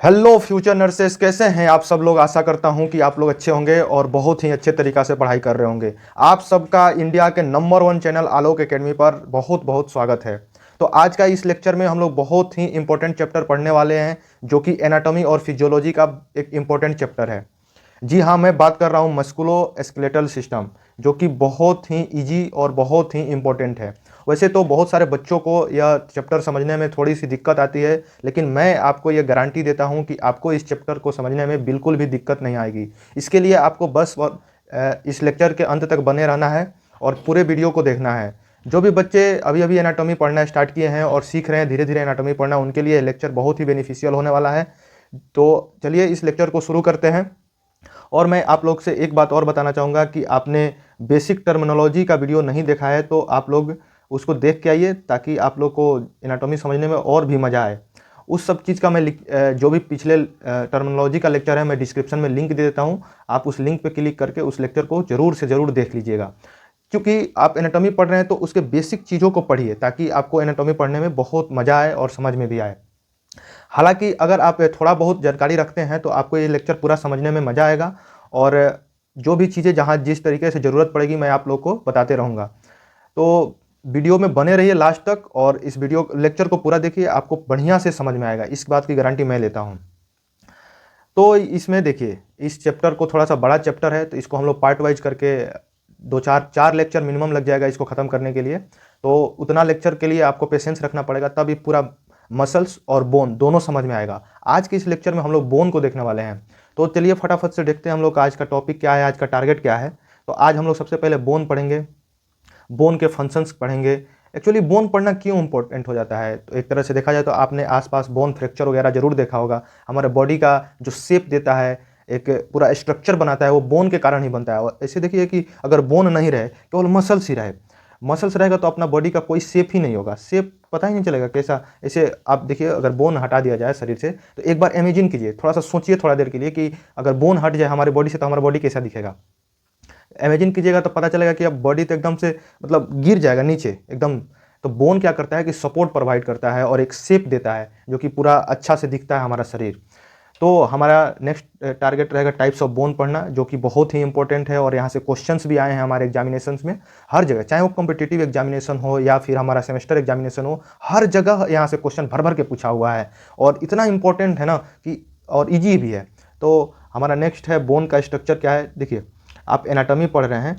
Hello future nurses, कैसे हैं आप सब लोग। आशा करता हूं कि आप लोग अच्छे होंगे और बहुत ही अच्छे तरीक़ा से पढ़ाई कर रहे होंगे। आप सबका इंडिया के नंबर 1 चैनल आलोक एकेडमी पर बहुत बहुत स्वागत है। तो आज का इस लेक्चर में हम लोग बहुत ही इंपॉर्टेंट चैप्टर पढ़ने वाले हैं, जो कि एनाटॉमी और फिजियोलॉजी का एक इंपॉर्टेंट चैप्टर है। जी हाँ, मैं बात कर रहा हूँ मस्कुलोस्केलेटल सिस्टम, जो कि बहुत ही इजी और बहुत ही इम्पोर्टेंट है। वैसे तो बहुत सारे बच्चों को यह चैप्टर समझने में थोड़ी सी दिक्कत आती है, लेकिन मैं आपको यह गारंटी देता हूँ कि आपको इस चैप्टर को समझने में बिल्कुल भी दिक्कत नहीं आएगी। इसके लिए आपको बस इस लेक्चर के अंत तक बने रहना है और पूरे वीडियो को देखना है। जो भी बच्चे अभी अभी एनाटॉमी पढ़ना स्टार्ट किए हैं और सीख रहे हैं धीरे धीरे एनाटॉमी पढ़ना, उनके लिए लेक्चर बहुत ही बेनिफिशियल होने वाला है। तो चलिए इस लेक्चर को शुरू करते हैं। और मैं आप लोग से एक बात और बताना चाहूँगा कि आपने बेसिक टर्मिनोलॉजी का वीडियो नहीं देखा है तो आप लोग उसको देख के आइए, ताकि आप लोग को एनाटॉमी समझने में और भी मज़ा आए। उस सब चीज़ का मैं जो भी पिछले टर्मिनोलॉजी का लेक्चर है, मैं डिस्क्रिप्शन में लिंक दे देता हूँ। आप उस लिंक पे क्लिक करके उस लेक्चर को ज़रूर से ज़रूर देख लीजिएगा, क्योंकि आप एनाटॉमी पढ़ रहे हैं तो उसके बेसिक चीज़ों को पढ़िए, ताकि आपको एनाटॉमी पढ़ने में बहुत मज़ा आए और समझ में भी आए। हालांकि अगर आप थोड़ा बहुत जानकारी रखते हैं तो आपको ये लेक्चर पूरा समझने में मज़ा आएगा, और जो भी चीज़ें जहाँ जिस तरीके से ज़रूरत पड़ेगी मैं आप लोग को बताते रहूँगा। तो वीडियो में बने रहिए लास्ट तक, और इस वीडियो लेक्चर को पूरा देखिए, आपको बढ़िया से समझ में आएगा, इस बात की गारंटी मैं लेता हूँ। तो इसमें देखिए, इस चैप्टर को थोड़ा सा बड़ा चैप्टर है, तो इसको हम लोग पार्ट वाइज करके दो चार लेक्चर मिनिमम लग जाएगा इसको ख़त्म करने के लिए। तो उतना लेक्चर के लिए आपको पेशेंस रखना पड़ेगा, तब ये पूरा मसल्स और बोन दोनों समझ में आएगा। आज के इस लेक्चर में हम लोग बोन को देखने वाले हैं। तो चलिए फटाफट से देखते हैं हम लोग का आज का टॉपिक क्या है, आज का टारगेट क्या है। तो आज हम लोग सबसे पहले बोन पढ़ेंगे, बोन के फंक्शंस पढ़ेंगे। एक्चुअली बोन पढ़ना क्यों इंपॉर्टेंट हो जाता है, तो एक तरह से देखा जाए तो आपने आसपास बोन फ्रैक्चर वगैरह जरूर देखा होगा। हमारे बॉडी का जो शेप देता है, एक पूरा स्ट्रक्चर बनाता है, वो बोन के कारण ही बनता है। और ऐसे देखिए कि अगर बोन नहीं रहे, केवल मसल्स ही रहे, मसल्स रहेगा तो अपना बॉडी का कोई शेप ही नहीं होगा, शेप पता ही नहीं चलेगा कैसा। ऐसे आप देखिए, अगर बोन हटा दिया जाए शरीर से, तो एक बार इमेजिन कीजिए, थोड़ा सा सोचिए थोड़ा देर के लिए कि अगर बोन हट जाए हमारे बॉडी से तो हमारा बॉडी कैसा दिखेगा। इमेजिन कीजिएगा तो पता चलेगा कि अब बॉडी तो एकदम से मतलब गिर जाएगा नीचे एकदम। तो बोन क्या करता है कि सपोर्ट प्रोवाइड करता है और एक शेप देता है, जो कि पूरा अच्छा से दिखता है हमारा शरीर। तो हमारा नेक्स्ट टारगेट रहेगा टाइप्स ऑफ बोन पढ़ना, जो कि बहुत ही इंपॉर्टेंट है। और यहाँ से क्वेश्चंस भी आए हैं हमारे एग्जामिनेशंस में, हर जगह, चाहे वो कॉम्पिटिटिव एग्जामिनेशन हो या फिर हमारा सेमेस्टर एग्जामिनेशन हो, हर जगह यहाँ से क्वेश्चन भर भर के पूछा हुआ है। और इतना इंपॉर्टेंट है ना कि और ईजी भी है। तो हमारा नेक्स्ट है बोन का स्ट्रक्चर क्या है। देखिए, आप एनाटॉमी पढ़ रहे हैं,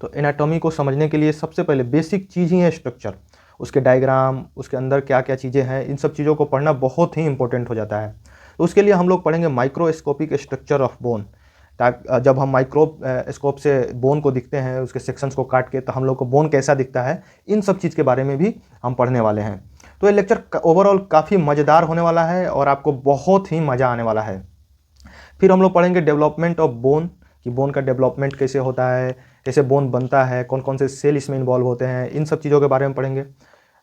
तो एनाटॉमी को समझने के लिए सबसे पहले बेसिक चीज़ ही है स्ट्रक्चर, उसके डायग्राम, उसके अंदर क्या क्या चीज़ें हैं, इन सब चीज़ों को पढ़ना बहुत ही इंपॉर्टेंट हो जाता है। तो उसके लिए हम लोग पढ़ेंगे माइक्रोस्कोपिक स्ट्रक्चर ऑफ बोन। ताकि जब हम माइक्रोस्कोप से बोन को दिखते हैं, उसके सेक्शंस को काट के, तो हम लोग को बोन कैसा दिखता है, इन सब चीज़ के बारे में भी हम पढ़ने वाले हैं। तो ये लेक्चर ओवरऑल काफ़ी मज़ेदार होने वाला है और आपको बहुत ही मज़ा आने वाला है। फिर हम लोग पढ़ेंगे डेवलपमेंट ऑफ बोन, कि बोन का डेवलपमेंट कैसे होता है, कैसे बोन बनता है, कौन कौन से सेल इसमें इन्वॉल्व होते हैं, इन सब चीज़ों के बारे में पढ़ेंगे।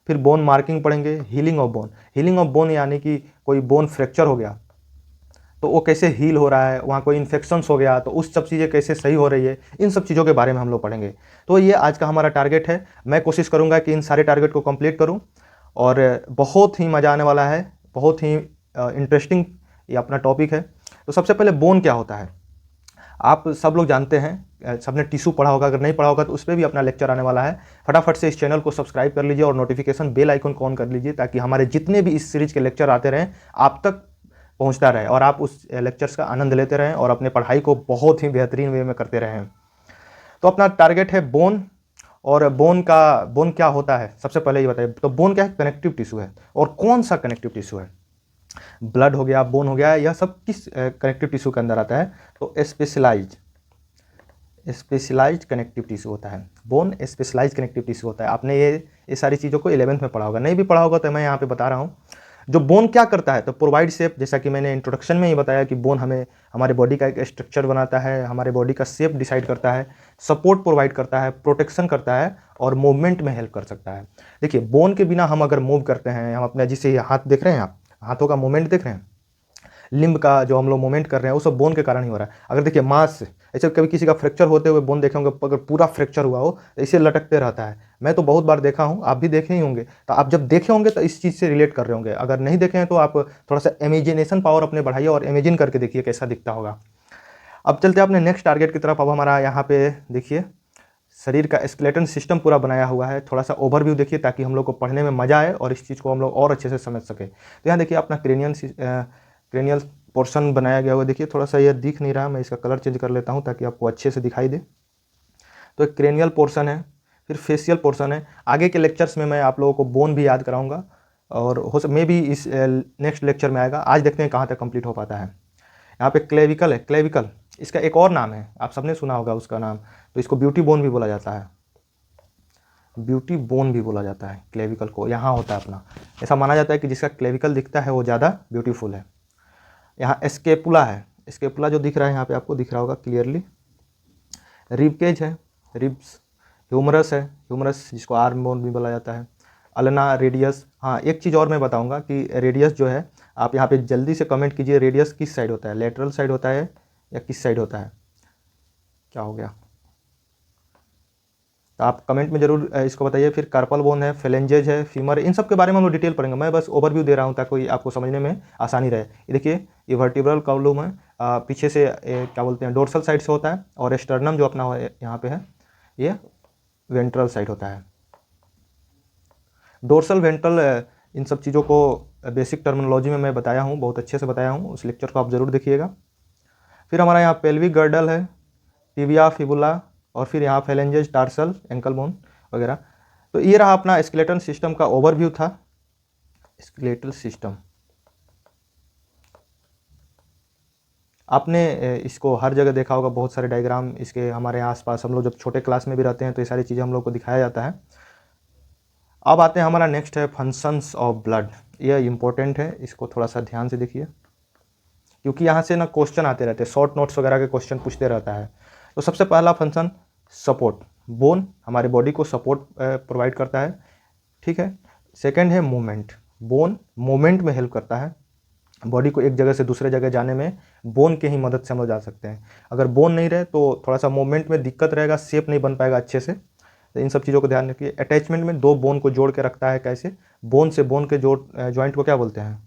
फिर बोन मार्किंग पढ़ेंगे, healing of bone. Healing of bone यानी कि कोई बोन फ्रैक्चर हो गया तो वो कैसे हील हो रहा है, वहाँ कोई इन्फेक्शंस हो गया तो उस सब चीज़ें कैसे सही हो रही है, इन सब चीज़ों के बारे में हम लोग पढ़ेंगे। तो ये आज का हमारा टारगेट है। मैं कोशिश करूँगा कि इन सारे टारगेट को कंप्लीट करूँ, और बहुत ही मज़ा आने वाला है, बहुत ही इंटरेस्टिंग ये अपना टॉपिक है। तो सबसे पहले बोन क्या होता है, आप सब लोग जानते हैं, सबने टिश्यू पढ़ा होगा, अगर नहीं पढ़ा होगा तो उस पर भी अपना लेक्चर आने वाला है। फटाफट से इस चैनल को सब्सक्राइब कर लीजिए और नोटिफिकेशन बेल आइकन को ऑन कर लीजिए, ताकि हमारे जितने भी इस सीरीज के लेक्चर आते रहें आप तक पहुंचता रहे, और आप उस लेक्चर्स का आनंद लेते रहें और अपने पढ़ाई को बहुत ही बेहतरीन वे में करते रहें। तो अपना टारगेट है बोन। और बोन क्या होता है, सबसे पहले ये बताइए, तो बोन क्या है, कनेक्टिव टिश्यू है। और कौन सा कनेक्टिव टिश्यू है, ब्लड हो गया, बोन हो गया, यह सब किस कनेक्टिव टिश्यू के अंदर आता है, तो स्पेशलाइज्ड कनेक्टिव टिश्यू होता है। बोन स्पेशलाइज्ड कनेक्टिव टिश्यू होता है। आपने ये सारी चीज़ों को 11th में पढ़ा होगा, नहीं भी पढ़ा होगा तो मैं यहाँ पे बता रहा हूँ। जो बोन क्या करता है, तो प्रोवाइड शेप, जैसा कि मैंने इंट्रोडक्शन में ही बताया कि बोन हमें हमारे बॉडी का एक स्ट्रक्चर बनाता है, हमारे बॉडी का शेप डिसाइड करता है, सपोर्ट प्रोवाइड करता है, प्रोटेक्शन करता है, और मूवमेंट में हेल्प कर सकता है। देखिए, बोन के बिना हम अगर मूव करते हैं, हम अपने जिसे हाथ देख रहे हैं, आप हाथों का मूवमेंट देख रहे हैं, लिम्ब का जो हम लोग मूवमेंट कर रहे हैं वो सब बोन के कारण ही हो रहा है। अगर देखिए मांस से ऐसे कभी किसी का फ्रैक्चर होते हुए बोन देखे होंगे, अगर पूरा फ्रैक्चर हुआ हो तो इसे लटकते रहता है। मैं तो बहुत बार देखा हूँ, आप भी देखे ही होंगे। तो आप जब देखे होंगे तो इस चीज़ से रिलेट कर रहे होंगे। अगर नहीं देखे हैं तो आप थोड़ा सा इमेजिनेशन पावर अपने बढ़ाइए और इमेजिन करके देखिए कैसा दिखता होगा। अब चलते हैं अपने नेक्स्ट टारगेट की तरफ। अब हमारा यहाँ पे देखिए शरीर का स्केलेटन सिस्टम पूरा बनाया हुआ है। थोड़ा सा ओवरव्यू देखिए ताकि हम लोग को पढ़ने में मजा आए और इस चीज़ को हम लोग और अच्छे से समझ सके। तो यहाँ देखिए अपना क्रेनियल पोर्शन बनाया गया हुआ। देखिए थोड़ा सा ये दिख नहीं रहा, मैं इसका कलर चेंज कर लेता हूँ ताकि आपको अच्छे से दिखाई दे। तो एक क्रेनियल पोर्शन है, फिर फेशियल पोर्शन है। आगे के लेक्चर्स में मैं आप लोगों को बोन भी याद कराऊंगा और हो मे भी इस नेक्स्ट लेक्चर में आएगा। आज देखते हैं कहाँ तक कंप्लीट हो पाता है। यहाँ पे क्लेविकल है, क्लेविकल इसका एक और नाम है, आप सबने सुना होगा उसका नाम। तो इसको ब्यूटी बोन भी बोला जाता है, ब्यूटी बोन भी बोला जाता है क्लेविकल को। यहाँ होता है अपना, ऐसा माना जाता है कि जिसका क्लेविकल दिखता है वो ज़्यादा ब्यूटीफुल है। यहाँ स्केपुला है, स्केपुला जो दिख रहा है यहाँ पे आपको दिख रहा होगा क्लियरली। रिबकेज है, रिब्स। ह्यूमरस है, ह्यूमरस जिसको आर्म बोन भी बोला जाता है। Ulna, radius. हाँ एक चीज़ और मैं बताऊंगा कि रेडियस जो है, आप यहाँ पे जल्दी से कमेंट कीजिए रेडियस किस साइड होता है, लेटरल साइड होता है या किस साइड होता है। क्या हो गया, तो आप कमेंट में जरूर इसको बताइए। फिर कार्पल बोन है, फेलेंजेज है, फीमर, इन सब के बारे में हम लोग डिटेल पढ़ेंगे। मैं बस ओवरव्यू दे रहा हूँ ताकि आपको समझने में आसानी रहे। ये देखिए ये वर्टिब्रल कॉलम है, पीछे से क्या बोलते हैं डोर्सल साइड से होता है, और स्टर्नम जो अपना यहाँ पे है ये वेंट्रल साइड होता है। डोर्सल, वेंट्रल, इन सब चीज़ों को बेसिक टर्मिनोलॉजी में मैं बताया हूँ, बहुत अच्छे से बताया हूँ। उस लेक्चर को आप ज़रूर देखिएगा। फिर हमारा यहाँ पेल्विक गर्डल है, टिबिया, फिबुला, और फिर यहाँ फेलेंजेज, टार्सल, एंकल बोन वगैरह। तो ये रहा अपना स्केलेटल सिस्टम का ओवरव्यू था। स्केलेटल सिस्टम आपने इसको हर जगह देखा होगा, बहुत सारे डायग्राम इसके हमारे आसपास। हम लोग जब छोटे क्लास में भी रहते हैं तो ये सारी चीज़ें हम लोग को दिखाया जाता है। अब आते हैं हमारा नेक्स्ट है फंक्शंस ऑफ ब्लड। ये इम्पोर्टेंट है, इसको थोड़ा सा ध्यान से देखिए क्योंकि यहाँ से ना क्वेश्चन आते रहते हैं, शॉर्ट नोट्स वगैरह के क्वेश्चन पूछते रहता है। तो सबसे पहला फंक्शन सपोर्ट, बोन हमारे बॉडी को सपोर्ट प्रोवाइड करता है, ठीक है। सेकंड है मूवमेंट, बोन मूवमेंट में हेल्प करता है। बॉडी को एक जगह से दूसरे जगह जाने में बोन के ही मदद से हम लोग जा सकते हैं। अगर बोन नहीं रहे तो थोड़ा सा मूवमेंट में दिक्कत रहेगा, शेप नहीं बन पाएगा अच्छे से। तो इन सब चीज़ों को ध्यान रखिए। अटैचमेंट में दो बोन को जोड़ के रखता है, कैसे, बोन से बोन के जोड़ जॉइंट को क्या बोलते हैं,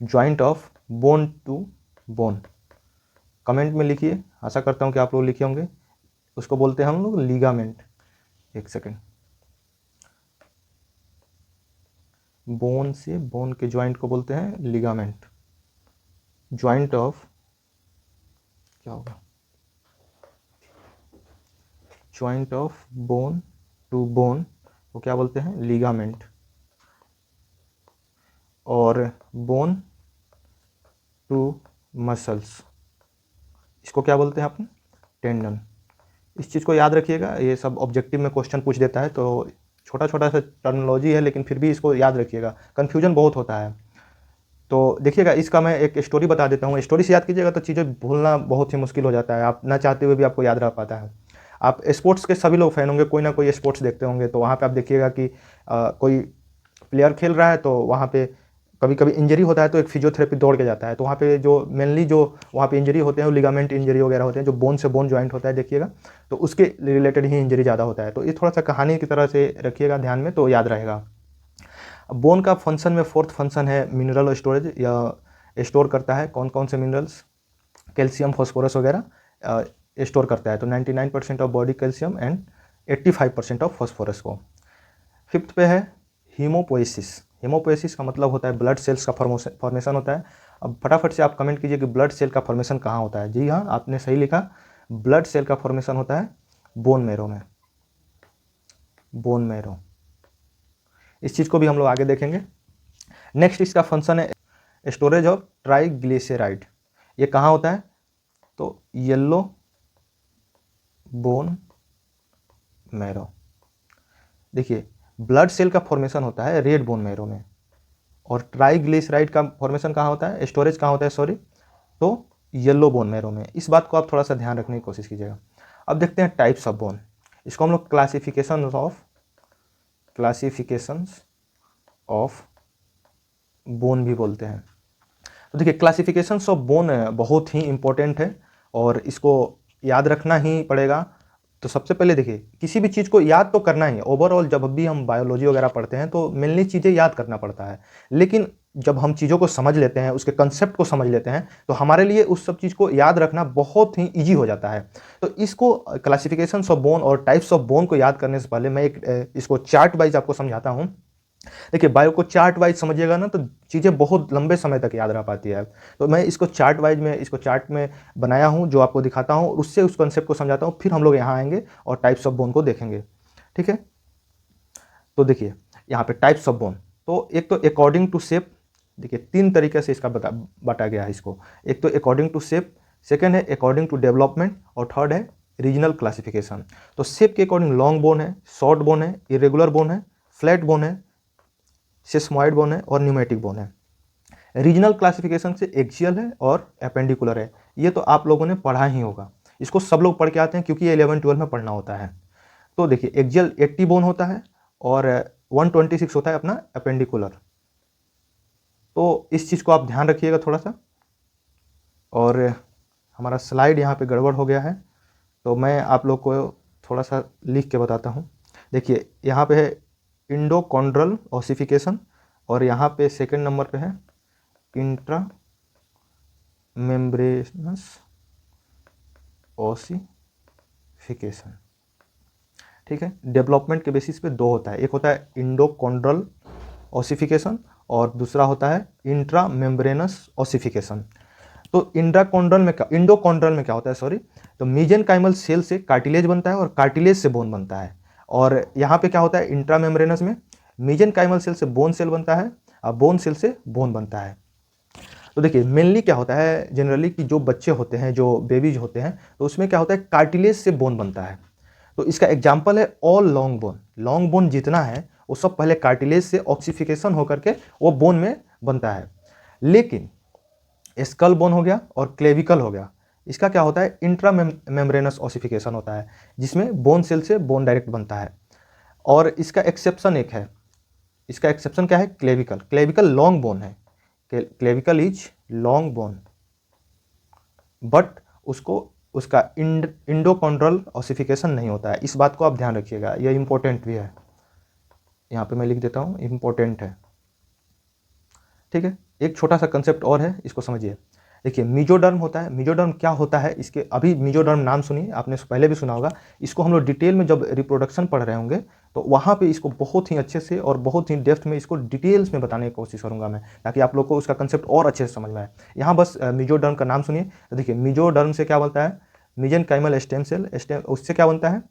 joint of bone to bone. Comment में लिखिए, आशा करता हूँ कि आप लोग लिखे होंगे। उसको बोलते हैं हम लोग लीगामेंट। एक सेकेंड, बोन से बोन के जॉइंट को बोलते हैं लिगामेंट। जॉइंट ऑफ क्या होगा, joint of bone to bone को क्या बोलते हैं, लिगामेंट। और बोन टू मसल्स, इसको क्या बोलते हैं अपने, टेंडन। इस चीज़ को याद रखिएगा, ये सब ऑब्जेक्टिव में क्वेश्चन पूछ देता है। तो छोटा छोटा सा टर्मिनोलॉजी है लेकिन फिर भी इसको याद रखिएगा, कन्फ्यूजन बहुत होता है। तो देखिएगा इसका मैं एक स्टोरी बता देता हूँ। स्टोरी से याद कीजिएगा तो चीज़ें भूलना बहुत ही मुश्किल हो जाता है, आप ना चाहते हुए भी आपको याद रह पाता है। आप स्पोर्ट्स के सभी लोग फैन होंगे, कोई ना कोई स्पोर्ट्स देखते होंगे। तो वहाँ पे आप देखिएगा कि कोई प्लेयर खेल रहा है तो वहाँ पे कभी कभी इंजरी होता है तो एक फिजियोथेरेपी दौड़ के जाता है। तो वहाँ पे जो मेनली जो वहाँ पे इंजरी होते हैं वो लिगामेंट इंजरी वगैरह होते हैं, जो बोन से बोन जॉइंट होता है देखिएगा, तो उसके रिलेटेड ही इंजरी ज़्यादा होता है। तो ये थोड़ा सा कहानी की तरह से रखिएगा ध्यान में, तो याद रहेगा। बोन का फंक्शन में फोर्थ फंक्शन है मिनरल स्टोरेज, या स्टोर करता है कौन कौन से मिनरल्स, कैल्शियम, फास्फोरस वगैरह स्टोर करता है। तो 99% of body calcium and 85% of phosphorus को। फिफ्थ पे है हीमोपोएसिस। हीमोपोएसिस का मतलब होता है ब्लड सेल्स का फॉर्मेशन होता है। अब फटाफट से आप कमेंट कीजिए कि ब्लड सेल का फॉर्मेशन कहाँ होता है। जी हाँ, आपने सही लिखा, ब्लड सेल का फॉर्मेशन होता है बोन मैरो में, बोन मैरो। इस चीज़ को भी हम लोग आगे देखेंगे। नेक्स्ट इसका फंक्शन है स्टोरेज ऑफ ट्राइग्लिसराइड। ये कहाँ होता है, तो येलो बोन मैरो। देखिए ब्लड सेल का फॉर्मेशन होता है रेड बोन मैरो में, और ट्राइग्लिसराइड का फॉर्मेशन कहाँ होता है, स्टोरेज कहाँ होता है सॉरी, तो येलो बोन मैरो में। इस बात को आप थोड़ा सा ध्यान रखने की कोशिश कीजिएगा। अब देखते हैं टाइप्स ऑफ बोन। इसको हम लोग क्लासिफिकेशंस ऑफ बोन भी बोलते हैं। तो देखिए क्लासिफिकेशंस ऑफ बोन बहुत ही इंपॉर्टेंट है और इसको याद रखना ही पड़ेगा। तो सबसे पहले देखिए किसी भी चीज़ को याद तो करना ही है, ओवरऑल जब भी हम बायोलॉजी वगैरह पढ़ते हैं तो मेनली चीज़ें याद करना पड़ता है, लेकिन जब हम चीज़ों को समझ लेते हैं, उसके कंसेप्ट को समझ लेते हैं, तो हमारे लिए उस सब चीज़ को याद रखना बहुत ही ईजी हो जाता है। तो इसको क्लासिफिकेशंस ऑफ बोन और टाइप्स ऑफ बोन को याद करने से पहले मैं एक इसको चार्ट वाइज आपको समझाता हूँ। देखिए बायो को चार्ट वाइज समझिएगा ना तो चीज़ें बहुत लंबे समय तक याद रह पाती है। तो मैं इसको चार्ट वाइज में इसको चार्ट में बनाया हूँ जो आपको दिखाता हूँ, उससे उस कॉन्सेप्ट को समझाता हूँ, फिर हम लोग यहाँ आएंगे और टाइप्स ऑफ बोन को देखेंगे। ठीक है, तो देखिए यहाँ पे टाइप्स ऑफ बोन, तो एक तो अकॉर्डिंग टू शेप, देखिए 3 तरीके से इसका बांटा गया है इसको। एक तो अकॉर्डिंग टू शेप, सेकेंड है अकॉर्डिंग टू डेवलपमेंट और थर्ड है रीजनल क्लासिफिकेशन। तो शेप के अकॉर्डिंग लॉन्ग बोन है, शॉर्ट बोन है, इरेगुलर बोन है, फ्लैट बोन है, सेस्मॉइड बोन है और न्यूमेटिक बोन है। रीजनल क्लासिफिकेशन से एक्सियल है और एपेंडिकुलर है। ये तो आप लोगों ने पढ़ा ही होगा, इसको सब लोग पढ़ के आते हैं क्योंकि ये 11-12 में पढ़ना होता है। तो देखिए एक्सियल 80 बोन होता है और 126 होता है अपना एपेंडिकुलर। तो इस चीज़ को आप ध्यान रखिएगा थोड़ा सा। और हमारा स्लाइड यहाँ पे गड़बड़ हो गया है, तो मैं आप लोग को थोड़ा सा लिख के बताता हूँ। देखिए यहाँ पे है इंडोकॉन्ड्रल ओसिफिकेशन और यहाँ पे सेकंड नंबर पे है इंट्रा मेम्ब्रेनस ओसिफिकेशन। ठीक है, डेवलपमेंट के बेसिस पे 2 होता है, एक होता है इंडोकॉन्ड्रल ओसिफिकेशन और दूसरा होता है इंट्रा मेम्ब्रेनस ओसिफिकेशन। तो इंडोकॉन्ड्रल में क्या होता है, सॉरी, तो मीजेनकाइमल सेल से कार्टिलेज बनता है और कार्टिलेज से बोन बनता है। और यहाँ पे क्या होता है इंट्रा मेम्ब्रेनस में मीजेनकाइमल सेल से बोन सेल बनता है और बोन सेल से बोन बनता है। तो देखिए मेनली क्या होता है जनरली कि जो बच्चे होते हैं, जो बेबीज होते हैं, तो उसमें क्या होता है कार्टिलेज से बोन बनता है। तो इसका एग्जाम्पल है all long bone. Long bone जितना है वो सब पहले कार्टिलेज से ऑक्सीफिकेशन होकर के वो बोन में बनता है। लेकिन स्कल बोन हो गया और क्लेविकल हो गया, इसका क्या होता है इंट्रा मेम्ब्रेनस ऑसिफिकेशन होता है, जिसमें बोन सेल से बोन डायरेक्ट बनता है। और इसका एक्सेप्शन एक है, इसका एक्सेप्शन क्या है, क्लेविकल। क्लेविकल लॉन्ग बोन है, clavicle is long bone, but उसका इंडोकॉन्ड्रल ऑसिफिकेशन नहीं होता है। इस बात को आप ध्यान रखिएगा, यह इंपॉर्टेंट भी है। यहाँ पे मैं लिख देता हूँ इंपॉर्टेंट है। ठीक है, एक छोटा सा कंसेप्ट और है, इसको समझिए। देखिए मीजोडर्म होता है, मीजोडर्म क्या होता है, इसके अभी मीजोडर्म नाम सुनिए, आपने पहले भी सुना होगा। इसको हम लोग डिटेल में जब रिप्रोडक्शन पढ़ रहे होंगे तो वहाँ पे इसको बहुत ही अच्छे से और बहुत ही डेप्थ में इसको डिटेल्स में बताने की कोशिश करूँगा मैं, ताकि आप लोग को उसका कंसेप्ट और अच्छे से समझ में आए। यहाँ बस मीजोडर्म का नाम सुनिए। तो देखिए मीजोडर्म से क्या बनता है, मीजेनकाइमल स्टेम सेल, उससे क्या बनता है,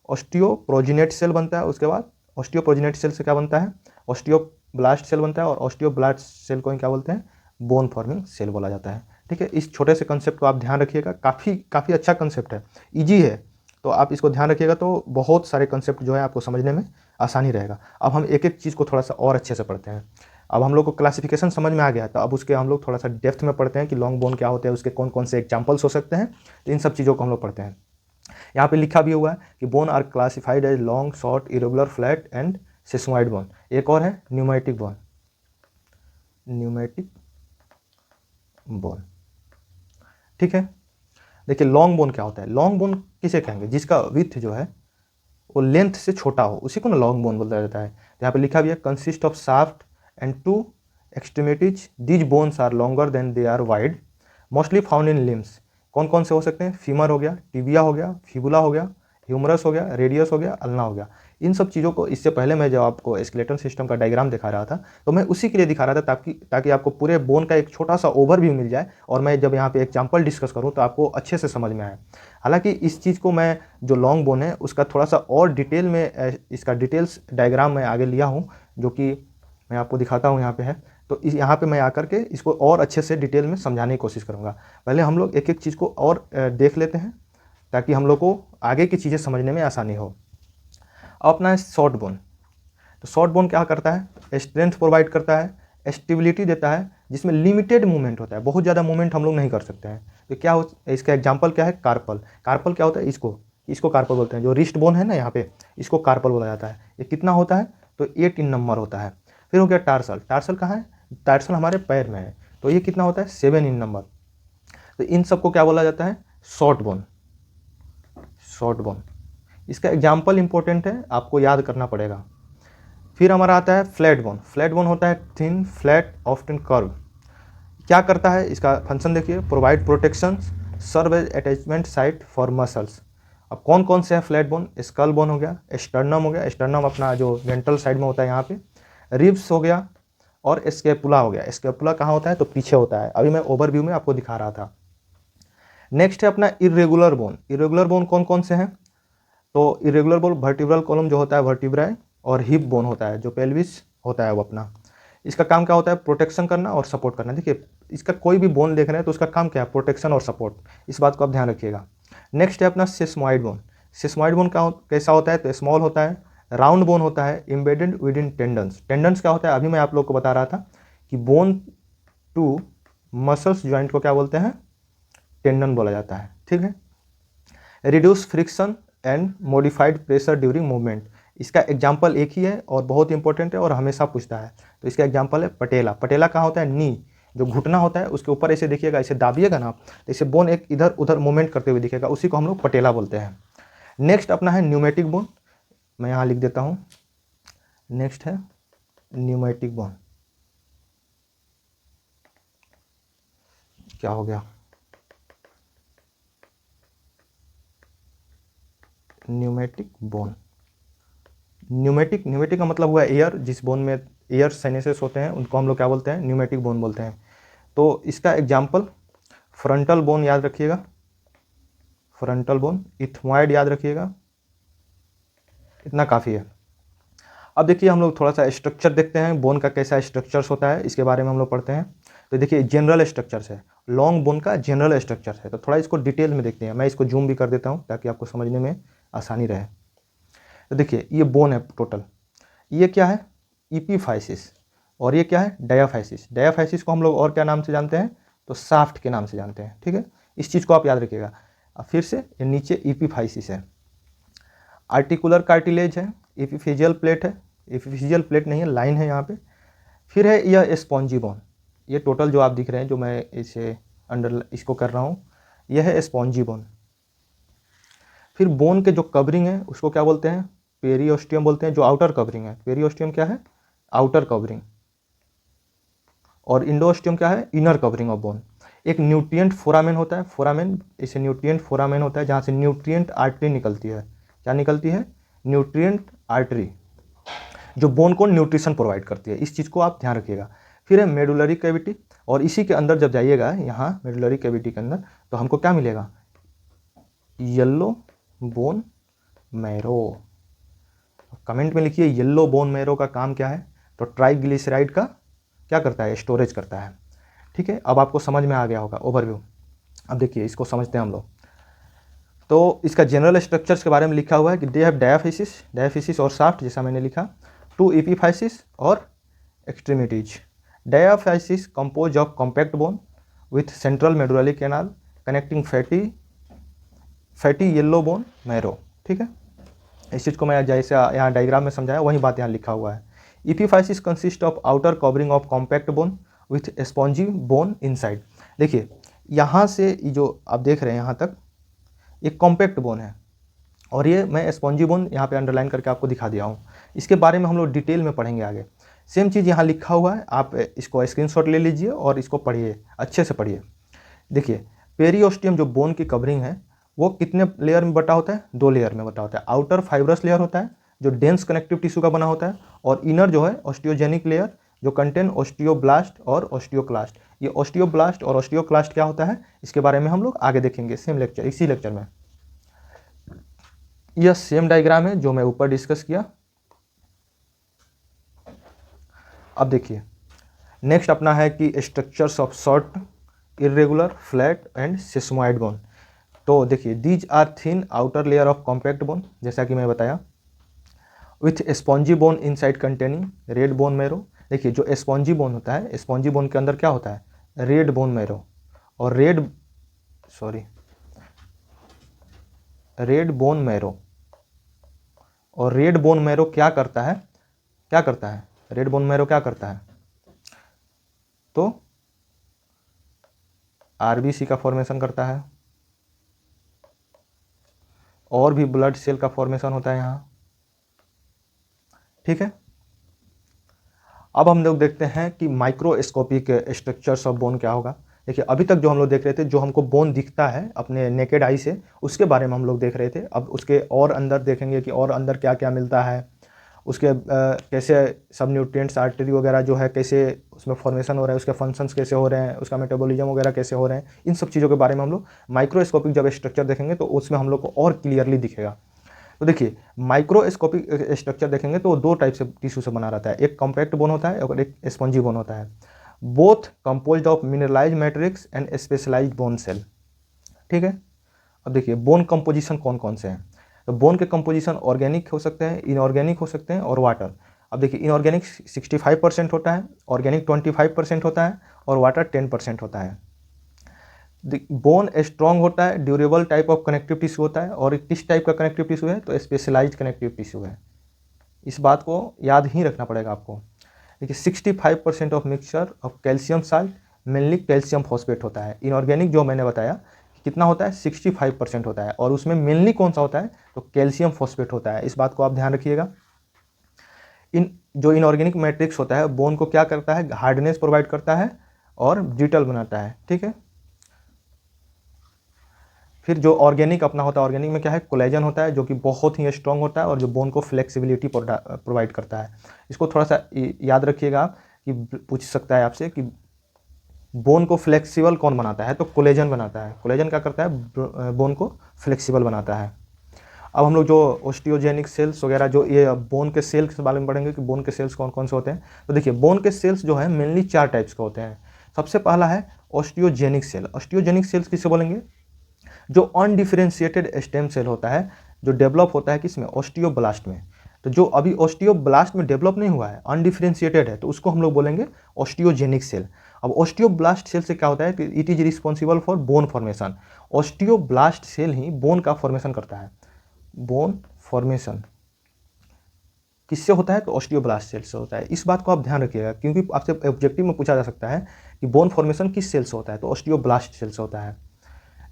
ऑस्टियोप्रोजिनेट सेल बनता है। उसके बाद ऑस्टियोप्रोजिनेट सेल से क्या बनता है, ऑस्टियोब्लास्ट सेल बनता है और ऑस्टियोब्लास्ट सेल को ही क्या बोलते हैं, बोन फॉर्मिंग सेल बोला जाता है। ठीक है, इस छोटे से कंसेप्ट को आप ध्यान रखिएगा, काफ़ी अच्छा कंसेप्ट है, इजी है, तो आप इसको ध्यान रखिएगा तो बहुत सारे कंसेप्ट जो है आपको समझने में आसानी रहेगा। अब हम एक एक चीज़ को थोड़ा सा और अच्छे से पढ़ते हैं। अब हम लोग को क्लासिफिकेशन समझ में आ गया, तो अब उसके हम लोग थोड़ा सा डेप्थ में पढ़ते हैं कि लॉन्ग बोन क्या होते हैं, उसके कौन कौन से एग्जाम्पल्स हो सकते हैं, तो इन सब चीज़ों को हम लोग पढ़ते हैं। यहाँ पे लिखा भी हुआ है कि bone are classified as long, short, irregular, flat and sesamoid bone. एक और है न्यूमेटिक बोन, न्यूमेटिक बोन। ठीक है, देखिए लॉन्ग बोन क्या होता है, लॉन्ग बोन किसे कहेंगे, जिसका विड्थ जो है वो लेंथ से छोटा हो, उसी को ना लॉन्ग बोन बोला जाता है। यहाँ पे लिखा भी है consist of shaft and 2 extremities, these bones are longer than they are wide, mostly found in limbs. कौन कौन से हो सकते हैं, फीमर हो गया, टिबिया हो गया, फिबुला हो गया, ह्यूमरस हो गया, रेडियस हो गया, अल्ना हो गया। इन सब चीज़ों को इससे पहले मैं जब आपको स्केलेटन सिस्टम का डायग्राम दिखा रहा था तो मैं उसी के लिए दिखा रहा था ताकि आपको पूरे बोन का एक छोटा सा ओवरव्यू मिल जाए और मैं जब यहाँ पे एग्जांपल डिस्कस करूँ तो आपको अच्छे से समझ में आए। हालांकि इस चीज़ को मैं जो लॉन्ग बोन है उसका थोड़ा सा और डिटेल में इसका डिटेल्स डायग्राम मैं आगे लिया हूँ, जो कि मैं आपको दिखाता हूँ यहाँ पे है। तो यहाँ पे मैं आकर के इसको और अच्छे से डिटेल में समझाने की कोशिश करूँगा। पहले हम लोग एक एक चीज़ को और देख लेते हैं ताकि हम लोग को आगे की चीज़ें समझने में आसानी हो। अब अपना है शॉर्ट बोन। तो शॉर्ट बोन क्या करता है, स्ट्रेंथ प्रोवाइड करता है, स्टेबिलिटी देता है, जिसमें लिमिटेड मूवमेंट होता है, बहुत ज़्यादा मूवमेंट हम लोग नहीं कर सकते हैं। तो क्या हो, इसका एग्जाम्पल क्या है, कार्पल। कार्पल क्या होता है, इसको कार्पल बोलते हैं। जो रिस्ट बोन है ना यहाँ पे, इसको कार्पल बोला जाता है। ये कितना होता है, तो 8 इन नंबर होता है। फिर हो गया टार्सल। टार्सल कहाँ है, टार्सल हमारे पैर में है। तो ये कितना होता है 7 इन नंबर। तो इन सबको क्या बोला जाता है शॉर्ट बोन, शॉर्ट बोन। इसका एग्जाम्पल इंपॉर्टेंट है, आपको याद करना पड़ेगा। फिर हमारा आता है फ्लैट बोन। फ्लैट बोन होता है थिन फ्लैट ऑफ्टन कर्व। क्या करता है इसका फंक्शन देखिए, provide protection, serve as attachment site for muscles. अब कौन कौन से हैं फ्लैट बोन, स्कल बोन हो गया, स्टर्नम हो गया, स्टर्नम अपना जो वेंट्रल साइड में होता है यहाँ पे, रिब्स हो गया, और स्केपुला हो गया। स्केपुला कहाँ होता है तो पीछे होता है, अभी मैं ओवरव्यू में आपको दिखा रहा था। नेक्स्ट है अपना इरेगुलर बोन। इरेगुलर बोन कौन कौन से हैं, तो इरेगुलर बोन वर्टिब्रल कॉलम जो होता है वर्टिब्राई, और हिप बोन होता है जो पेल्विस होता है वो अपना। इसका काम क्या होता है प्रोटेक्शन करना और सपोर्ट करना। देखिए इसका कोई भी बोन देख रहे हैं तो उसका काम क्या है प्रोटेक्शन और सपोर्ट, इस बात को आप ध्यान रखिएगा। नेक्स्ट है अपना सिस्मॉइड बोन। सिस्मॉइड बोन का कैसा होता है तो स्मॉल होता है, राउंड बोन होता है, embedded with in tendons. Tendons क्या होता है अभी मैं आप लोग को बता रहा था कि बोन टू मसल्स ज्वाइंट को क्या बोलते हैं टेंडन बोला जाता है, ठीक है। Reduce friction and modified pressure during movement. इसका एग्जाम्पल एक ही है और बहुत इंपॉर्टेंट है और हमेशा पूछता है। तो इसका एग्जाम्पल है पटेला। पटेला कहाँ होता है नी, जो घुटना होता है उसके ऊपर ऐसे देखिएगा, ऐसे दाबिएगा ना तो इसे बोन एक इधर उधर मूवमेंट करते हुए दिखेगा, उसी को हम लोग पटेला बोलते हैं। नेक्स्ट अपना है न्यूमेटिक बोन, मैं यहाँ लिख देता हूँ। नेक्स्ट है न्यूमेटिक बोन। क्या हो गया न्यूमेटिक बोन। न्यूमेटिक का मतलब हुआ एयर, जिस बोन में एयर साइनेसेस होते हैं उनको हम लोग क्या बोलते हैं न्यूमेटिक बोन बोलते हैं। तो इसका एग्जाम्पल फ्रंटल बोन याद रखिएगा, फ्रंटल बोन, इथमॉइड याद रखिएगा, इतना काफ़ी है। अब देखिए हम लोग थोड़ा सा स्ट्रक्चर देखते हैं, बोन का कैसा स्ट्रक्चर्स होता है इसके बारे में हम लोग पढ़ते हैं। तो देखिए जनरल स्ट्रक्चर्स है, लॉन्ग बोन का जनरल स्ट्रक्चर है, तो थोड़ा इसको डिटेल में देखते हैं। मैं इसको जूम भी कर देता हूँ ताकि आपको समझने में आसानी रहे। तो देखिए ये बोन है टोटल, ये क्या है इपीफाइसिस, और ये क्या है डायाफाइसिस। डायाफाइसिस को हम लोग और क्या नाम से जानते हैं तो साफ्ट के नाम से जानते हैं, ठीक है। इस चीज़ को आप याद रखिएगा। अब फिर से ये नीचे इपीफाइसिस है, आर्टिकुलर कार्टिलेज है, एपिफिजियल प्लेट है, एपिफिजियल प्लेट नहीं है लाइन है यहाँ पे। फिर है यह स्पॉन्जी बोन, ये टोटल जो आप दिख रहे हैं जो मैं इसे अंडर इसको कर रहा हूँ यह है स्पॉन्जी बोन। फिर बोन के जो कवरिंग है उसको क्या बोलते हैं पेरियोस्टियम बोलते हैं, जो आउटर कवरिंग है। पेरियोस्टियम क्या है आउटर कवरिंग, और इंडोस्टियम क्या है इनर कवरिंग ऑफ बोन। एक न्यूट्रिएंट फोरामेन होता है, फोरामेन इसे न्यूट्रिएंट फोरामेन होता है जहाँ से न्यूट्रिएंट आर्टरी निकलती है। क्या निकलती है न्यूट्रिएंट आर्टरी, जो बोन को न्यूट्रिशन प्रोवाइड करती है, इस चीज़ को आप ध्यान रखिएगा। फिर है मेडुलरी कैविटी, और इसी के अंदर जब जाइएगा यहाँ मेडुलरी कैविटी के अंदर तो हमको क्या मिलेगा येलो बोन मैरो। कमेंट में लिखिए येलो बोन मैरो का काम क्या है तो ट्राइग्लिसराइड का क्या करता है स्टोरेज करता है, ठीक है। अब आपको समझ में आ गया होगा ओवरव्यू। अब देखिए इसको समझते हैं हम लोग। तो इसका जनरल स्ट्रक्चर्स के बारे में लिखा हुआ है कि दे हैव डायाफिसिस और साफ्ट, जैसा मैंने लिखा, 2 एपिफाइसिस और extremities. Diaphysis compose of compact bone with central medullary canal connecting fatty yellow bone marrow, ठीक है। इस चीज़ को मैं जैसे यहाँ डायग्राम में समझाया वही बात यहाँ लिखा हुआ है। Epiphysis consist of outer covering of compact bone with spongy bone inside. देखिए यहाँ से जो आप देख रहे हैं यहाँ तक एक कॉम्पैक्ट बोन है, और ये मैं स्पॉन्जी बोन यहाँ पे अंडरलाइन करके आपको दिखा दिया हूँ। इसके बारे में हम लोग डिटेल में पढ़ेंगे आगे। सेम चीज़ यहाँ लिखा हुआ है, आप इसको स्क्रीनशॉट ले लीजिए और इसको पढ़िए, अच्छे से पढ़िए। देखिए पेरियोस्टियम जो बोन की कवरिंग है वो कितने लेयर में बटा होता है 2 लेयर में बटा होता है। आउटर फाइब्रस लेयर होता है जो डेंस कनेक्टिव टिश्यू का बना होता है, और इनर जो है ऑस्टियोजेनिक लेयर जो कंटेन ऑस्टियोब्लास्ट और ऑस्टियोक्लास्ट। ये ऑस्टियोब्लास्ट और ऑस्टियोक्लास्ट क्या होता है इसके बारे में हम लोग आगे देखेंगे सेम लेक्चर, इसी लेक्चर में। यह सेम डायग्राम है जो मैं ऊपर डिस्कस किया। अब देखिए नेक्स्ट अपना है कि structures of short irregular flat and sesamoid bone. तो देखिए these are thin outer layer of compact bone, जैसा कि मैं बताया, with spongy bone inside containing red bone marrow. देखिए जो स्पॉन्जी बोन होता है, स्पॉन्जी बोन के अंदर क्या होता है रेड बोन मैरो, और रेड बोन मैरो, और रेड बोन मैरो क्या करता है रेड बोन मैरो क्या करता है तो आरबीसी का फॉर्मेशन करता है, और भी ब्लड सेल का फॉर्मेशन होता है यहाँ। ठीक है, अब हम लोग देखते हैं कि माइक्रोस्कोपिक स्ट्रक्चर्स ऑफ बोन क्या होगा। देखिए, अभी तक जो हम लोग देख रहे थे, जो हमको बोन दिखता है अपने नेकेड आई से, उसके बारे में हम लोग देख रहे थे। अब उसके और अंदर देखेंगे कि और अंदर क्या क्या मिलता है, उसके कैसे सब न्यूट्रिएंट्स, आर्टरी वगैरह जो है कैसे उसमें फॉर्मेशन हो रहा है, उसके फंक्शंस कैसे हो रहे हैं, उसका मेटाबॉलिज्म वगैरह कैसे हो रहे हैं, इन सब चीज़ों के बारे में हम लोग माइक्रोस्कोपिक जब स्ट्रक्चर देखेंगे तो उसमें हम लोग को और क्लियरली दिखेगा। तो देखिए, माइक्रोस्कोपिक स्ट्रक्चर देखेंगे तो दो टाइप से टिश्यू से बना रहता है, एक कॉम्पैक्ट बोन होता है और एक स्पंजी बोन होता है। Both composed of mineralise matrix and specialised bone cell. ठीक है, अब देखिए बोन कंपोजिशन कौन कौन से हैं। तो बोन के कंपोजिशन ऑर्गेनिक हो सकते हैं, इनऑर्गेनिक हो सकते हैं और वाटर। अब देखिए, इनऑर्गेनिक 65% होता है, ऑर्गेनिक 25% होता है और वाटर 10% होता है। बोन स्ट्रॉन्ग होता है, durable type of connective tissue होता है, और किस टाइप का कनेक्टिव टिश्यू है, तो स्पेशलाइज्ड कनेक्टिव टिश्यू है। इस बात को याद ही रखना पड़ेगा आपको। देखिए, 65% of mixture of calcium salt mainly calcium phosphate होता है। इनऑर्गेनिक जो मैंने बताया कितना होता है, 65% होता है, और उसमें मेनली कौन सा होता है, तो कैल्शियम फॉस्फेट होता है। इस बात को आप ध्यान रखिएगा। जो इनऑर्गेनिक मैट्रिक्स होता है बोन को क्या करता है, हार्डनेस प्रोवाइड करता है और ब्रिटल बनाता है। ठीक है, फिर जो ऑर्गेनिक अपना होता है, ऑर्गेनिक में क्या है, कोलेजन होता है जो कि बहुत ही स्ट्रांग होता है और जो बोन को फ्लेक्सिबिलिटी प्रोवाइड करता है। इसको थोड़ा सा याद रखिएगा कि पूछ सकता है आपसे कि बोन को फ्लेक्सिबल कौन बनाता है, तो कोलेजन बनाता है। कोलेजन क्या करता है, बोन को फ्लेक्सिबल बनाता है। अब हम लोग जो ऑस्टियोजेनिक सेल्स वगैरह, जो ये बोन के सेल्स के बारे में पढ़ेंगे कि बोन के सेल्स कौन कौन से होते हैं। तो देखिए, बोन के सेल्स जो है मेनली 4 टाइप्स के होते हैं। सबसे पहला है ऑस्टियोजेनिक सेल। ऑस्टियोजेनिक सेल्स किसे बोलेंगे, जो अनडिफरेंशिएटेड स्टेम सेल होता है, जो डेवलप होता है किसमें, ऑस्टियोब्लास्ट में। तो जो अभी ऑस्टियोब्लास्ट में डेवलप नहीं हुआ है, अनडिफरेंशिएटेड है, तो उसको हम लोग बोलेंगे ऑस्टियोजेनिक सेल। अब ऑस्टियोब्लास्ट सेल से क्या होता है कि it is responsible for bone formation. Osteoblast cell ही बोन का फॉर्मेशन करता है। बोन फॉर्मेशन किससे होता है, तो ऑस्टियोब्लास्ट सेल से होता है। इस बात को आप ध्यान रखिएगा, क्योंकि आपसे ऑब्जेक्टिव में पूछा जा सकता है कि बोन फॉर्मेशन किस सेल से होता है, तो ऑस्टियोब्लास्ट सेल से होता है।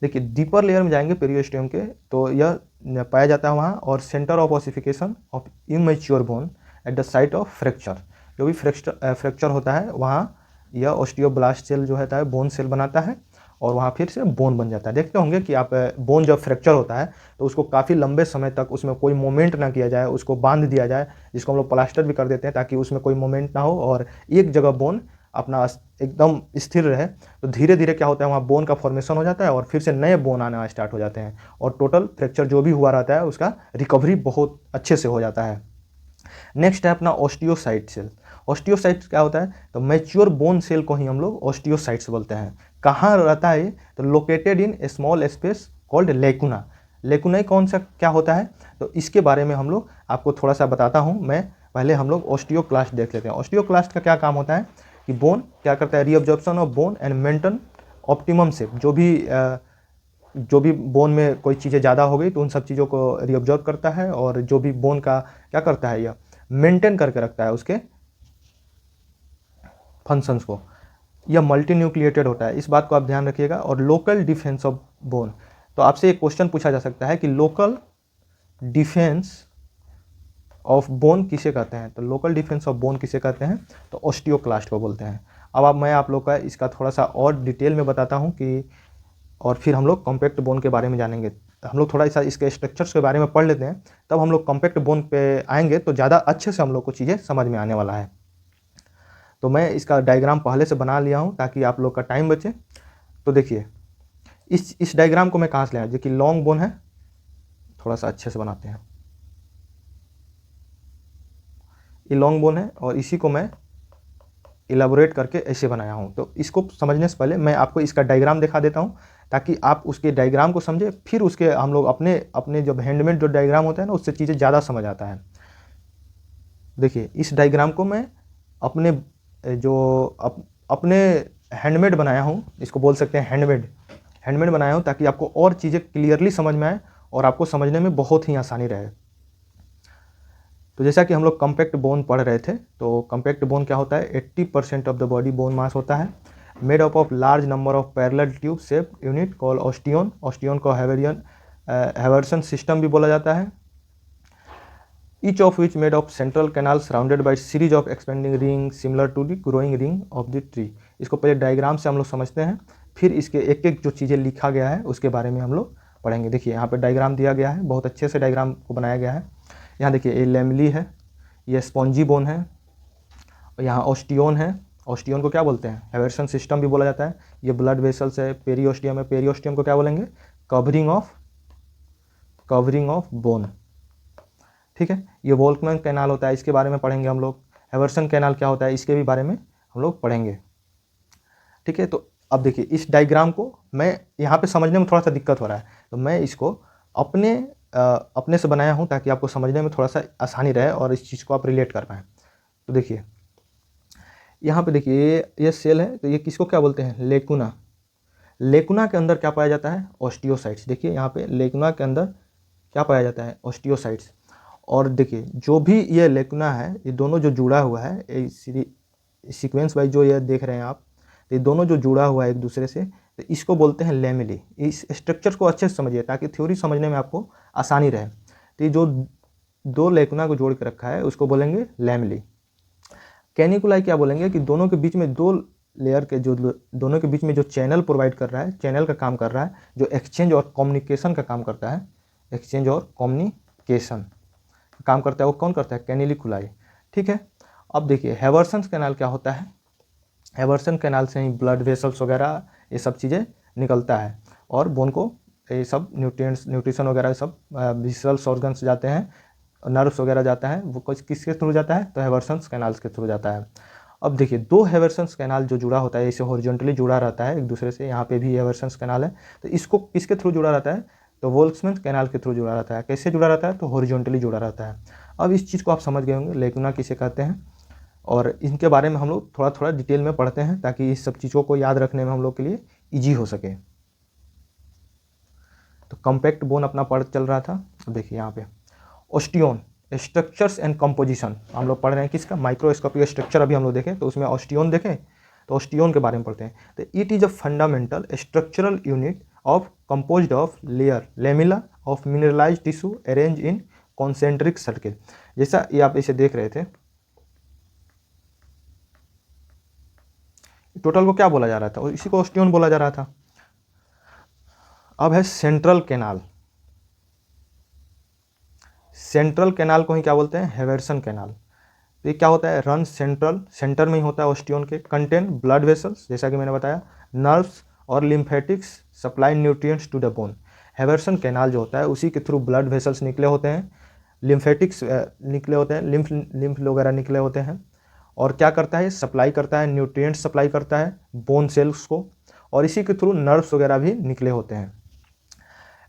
देखिए, डीपर लेयर में जाएंगे पेरियोस्टियम के, तो यह पाया जाता है वहाँ, और centre of ossification of immature bone at the site of fracture. जो भी फ्रैक्चर होता है वहाँ यह ऑस्टियोब्लास्ट सेल जो होता है बोन सेल बनाता है, और वहाँ फिर से बोन बन जाता है। देखते होंगे कि आप बोन जब फ्रैक्चर होता है तो उसको काफ़ी लंबे समय तक उसमें कोई मोमेंट ना किया जाए, उसको बांध दिया जाए, जिसको हम लोग प्लास्टर भी कर देते हैं ताकि उसमें कोई मोमेंट ना हो और एक जगह बोन अपना एकदम स्थिर रहे। तो धीरे धीरे क्या होता है, वहाँ बोन का फॉर्मेशन हो जाता है और फिर से नए बोन आना स्टार्ट हो जाते हैं, और टोटल फ्रैक्चर जो भी हुआ रहता है उसका रिकवरी बहुत अच्छे से हो जाता है। नेक्स्ट है अपना ऑस्टियोसाइट सेल। ऑस्टियोसाइट्स क्या होता है, तो मैच्योर बोन सेल को ही हम लोग ऑस्टियोसाइट्स बोलते हैं। कहाँ रहता है, तो located in a small space called lacuna. Lacuna कौन सा क्या होता है, तो इसके बारे में हम लोग आपको थोड़ा सा बताता हूँ मैं। पहले हम लोग ऑस्टियोक्लास्ट देख लेते हैं। ऑस्टियोक्लास्ट का क्या काम होता है कि बोन क्या करता है, reabsorption of bone and maintain optimum shape. जो भी बोन में कोई चीज़ें ज़्यादा हो गई तो उन सब चीज़ों को रीअब्जॉर्ब करता है, और जो भी बोन का क्या करता है, यह मेंटेन करके रखता है उसके फंक्शंस को। यह मल्टी न्यूक्लिएटेड होता है, इस बात को आप ध्यान रखिएगा। और लोकल डिफेंस ऑफ बोन, तो आपसे एक क्वेश्चन पूछा जा सकता है कि लोकल डिफेंस ऑफ बोन किसे कहते हैं, तो लोकल डिफेंस ऑफ बोन किसे कहते हैं, तो ऑस्टियोक्लास्ट को बोलते हैं। अब मैं आप लोग का इसका थोड़ा सा और डिटेल में बताता हूँ कि, और फिर हम लोग कॉम्पैक्ट बोन के बारे में जानेंगे। हम लोग थोड़ा सा इसके स्ट्रक्चर्स के बारे में पढ़ लेते हैं, तब हम लोग कॉम्पैक्ट बोन पे आएंगे तो ज़्यादा अच्छे से हम लोग को चीज़ें समझ में आने वाला है। तो मैं इसका डायग्राम पहले से बना लिया हूँ ताकि आप लोग का टाइम बचे। तो देखिए, इस डायग्राम को मैं कहाँ से लाया, जो कि लॉन्ग बोन है, थोड़ा सा अच्छे से बनाते हैं। ये लॉन्ग बोन है और इसी को मैं इलाबोरेट करके ऐसे बनाया हूँ। तो इसको समझने से पहले मैं आपको इसका डायग्राम दिखा देता हूँ ताकि आप उसके डायग्राम को समझे, फिर उसके हम लोग अपने जो हैंडमेड जो डायग्राम होता है ना, उससे चीज़ें ज़्यादा समझ आता है। देखिए, इस डायग्राम को मैं अपने अपने हैंडमेड बनाया हूँ, इसको बोल सकते हैं हैंडमेड बनाया हूँ, ताकि आपको और चीज़ें क्लियरली समझ में आए और आपको समझने में बहुत ही आसानी रहे। तो जैसा कि हम लोग कॉम्पैक्ट बोन पढ़ रहे थे, तो कॉम्पैक्ट बोन क्या होता है, 80% of the body bone mass होता है। Made up of large number of parallel tube shape unit call osteon, osteon को हैवर्सन सिस्टम भी बोला जाता है। Each of which made of central canal surrounded by series of expanding ring similar to the growing ring of the tree. इसको पहले diagram से हम लोग समझते हैं, फिर इसके एक एक जो चीज़ें लिखा गया है उसके बारे में हम लोग पढ़ेंगे। देखिए यहाँ पे डायग्राम दिया गया है, बहुत अच्छे से डायग्राम को बनाया गया है। यहाँ देखिए ये लेमली है, ये स्पॉन्जी बोन है, और यहाँ ऑस्टियोन है। ऑस्टियोन को क्या बोलते हैं? हैवर्सन सिस्टम भी बोला जाता है। ये ब्लड वेसल्स है, पेरियोस्टियम है, पेरियोस्टियम को क्या बोलेंगे? Covering of bone. ठीक है, ये वोल्कमैन कैनाल होता है, इसके बारे में पढ़ेंगे हम लोग। हैवर्सन कैनाल क्या होता है, इसके भी बारे में हम लोग पढ़ेंगे। ठीक है, तो अब देखिए इस डायग्राम को मैं यहाँ पे समझने में थोड़ा सा दिक्कत हो रहा है, तो मैं इसको अपने से बनाया हूँ ताकि आपको समझने में थोड़ा सा आसानी रहे और इस चीज़ को आप रिलेट कर पाएँ। तो देखिए यहाँ पे देखिए ये सेल है, तो ये किसको क्या बोलते हैं? लेकुना। लेकुना के अंदर क्या पाया जाता है? ऑस्टियोसाइट्स। देखिए यहाँ पे लेकुना के अंदर क्या पाया जाता है? ऑस्टियोसाइट्स। और देखिए जो भी ये लेकुना है, ये दोनों जो जुड़ा हुआ है, सीक्वेंस वाइज जो ये देख रहे हैं आप, तो ये दोनों जो जुड़ा हुआ है एक दूसरे से, तो इसको बोलते हैं लेमिली। इस स्ट्रक्चर को अच्छे से समझिए ताकि थ्योरी समझने में आपको आसानी रहे। तो ये जो दो लेकुना को जोड़ के रखा है उसको बोलेंगे लेमिली। कैनिकुलाई क्या बोलेंगे कि दोनों के बीच में दो लेयर के जो दोनों के बीच में जो चैनल प्रोवाइड कर रहा है, चैनल का काम कर रहा है, जो एक्सचेंज और कम्युनिकेशन का काम करता है, एक्सचेंज और कम्युनिकेशन काम करता है, वो कौन करता है? कैनिकुलाई। ठीक है, अब देखिए हैवर्सन कैनाल क्या होता है? हैवर्सन कैनाल से ही ब्लड वेसल्स वगैरह ये सब चीज़ें निकलता है और बोन को ये सब न्यूट्रिशन वगैरह सब विसरल्स ऑर्गन्स जाते हैं, नर्व्स वगैरह जाता है, वो कुछ किसके थ्रू जाता है? तो हैवर्सन कैनाल्स के थ्रू जाता है। अब देखिए दो हैवर्सन कैनाल जो जुड़ा होता है, इसे हॉरिजॉन्टली जुड़ा रहता है एक दूसरे से। यहाँ पे भी हैवर्सन कैनाल है, तो इसको किसके थ्रू जुड़ा रहता है? तो वोल्क्समैन कैनाल के थ्रू जुड़ा रहता है। कैसे जुड़ा रहता है? तो हॉरिजॉन्टली जुड़ा रहता है। अब इस चीज़ को आप समझ गए होंगे लेकुना किसे कहते हैं, और इनके बारे में हम लोग थोड़ा थोड़ा डिटेल में पढ़ते हैं ताकि इस सब चीज़ों को याद रखने में हम लोग के लिए ईजी हो सके। तो कॉम्पैक्ट बोन अपना पढ़ चल रहा था। देखिए यहाँ पे ऑस्टियोन, स्ट्रक्चर्स एंड कंपोजिशन हम लोग पढ़ रहे हैं किसका? माइक्रोस्कोपिक स्ट्रक्चर अभी हम लोग देखें, तो उसमें ऑस्टियोन देखें, तो ऑस्टियोन के बारे में पढ़ते हैं। तो it is a fundamental structural unit of composed of layer lamella of mineralise tissue arrange in concentric circle. जैसा ये आप इसे देख रहे थे, टोटल को क्या बोला जा रहा था? और इसी को ऑस्टियोन बोला जा रहा था। अब है सेंट्रल कैनाल। सेंट्रल कैनाल को ही क्या बोलते हैं? हैवर्सन कैनाल। तो ये क्या होता है? रन सेंटर में ही होता है ऑस्टियोन के। कंटेन ब्लड वेसल्स, जैसा कि मैंने बताया, नर्व्स और lymphatics supply nutrients to the bone. Haversian canal जो होता है उसी के थ्रू ब्लड वेसल्स निकले होते हैं, लिम्फेटिक्स निकले होते हैं, लिम्फ वगैरह निकले होते हैं, और क्या करता है? सप्लाई करता है, न्यूट्रिएंट्स सप्लाई करता है बोन सेल्स को, और इसी के थ्रू नर्व्स वगैरह भी निकले होते हैं।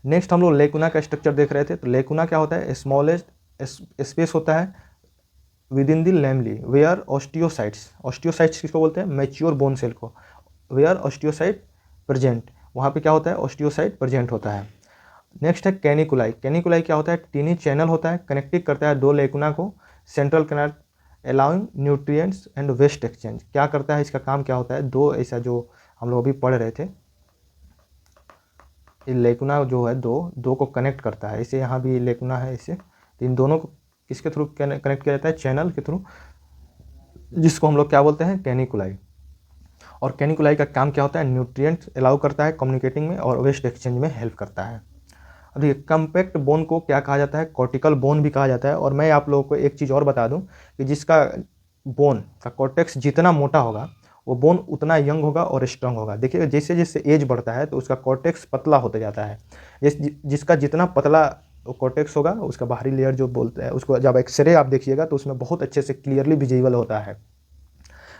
नेक्स्ट हम लोग लेकुना का स्ट्रक्चर देख रहे थे। तो लेकुना क्या होता है? स्मॉलेस्ट स्पेस होता है within the lamellae where osteocytes. Osteocytes किसको बोलते हैं? मैच्योर बोन सेल को। वेयर ऑस्टियोसाइट प्रेजेंट, वहाँ पे क्या होता है? ऑस्टियोसाइट प्रेजेंट होता है। नेक्स्ट है कैनिकुलाई। कैनिकुलाई क्या होता है? टीनी चैनल होता है, कनेक्टिंग करता है दो लेकुना को। Central canal allowing nutrients and waste exchange. क्या करता है? इसका काम क्या होता है? दो ऐसा जो हम लोग अभी पढ़ रहे थे, ये लेकुना जो है दो को कनेक्ट करता है। इसे यहाँ भी लेकुना है, इसे इन दोनों को किसके थ्रू कनेक्ट किया जाता है? चैनल के थ्रू, जिसको हम लोग क्या बोलते हैं? कैनिकुलाई। और कैनिकुलाई का काम क्या होता है? न्यूट्रिएंट्स अलाउ करता है कम्युनिकेटिंग में और वेस्ट एक्सचेंज में हेल्प करता है। अब देखिए कॉम्पैक्ट बोन को क्या कहा जाता है? कॉर्टिकल बोन भी कहा जाता है। और मैं आप लोगों को एक चीज़ और बता दूं कि जिसका बोन का कॉर्टेक्स जितना मोटा होगा वो बोन उतना यंग होगा और स्ट्रांग होगा। देखिए जैसे जैसे एज बढ़ता है तो उसका कॉर्टेक्स पतला होता जाता है। जिसका जितना पतला कॉर्टेक्स होगा, उसका बाहरी लेयर जो बोलते हैं, उसको जब एक्सरे आप देखिएगा तो उसमें बहुत अच्छे से क्लियरली विजिबल होता है।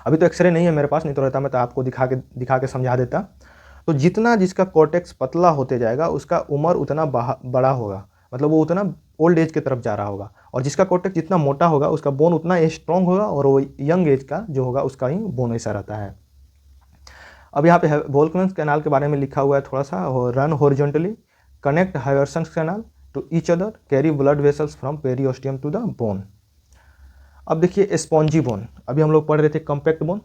अभी तो एक्सरे नहीं है मेरे पास, नहीं तो रहता मैं तो आपको दिखा के समझा देता। तो जितना जिसका कॉर्टेक्स पतला होते जाएगा उसका उम्र उतना बड़ा होगा, मतलब वो उतना ओल्ड एज की तरफ जा रहा होगा। और जिसका कॉर्टेक्स जितना मोटा होगा उसका बोन उतना स्ट्रॉन्ग होगा, और वो यंग एज का जो होगा उसका ही बोन ऐसा रहता है। अब यहाँ पे वोल्कमैन कैनाल के बारे में लिखा हुआ है थोड़ा सा। Run horizontally, connect Haversian canal to each other, carry blood vessels from periosteum to the bone. अब देखिए स्पॉन्जी बोन, अभी हम लोग पढ़ रहे थे कॉम्पैक्ट बोन,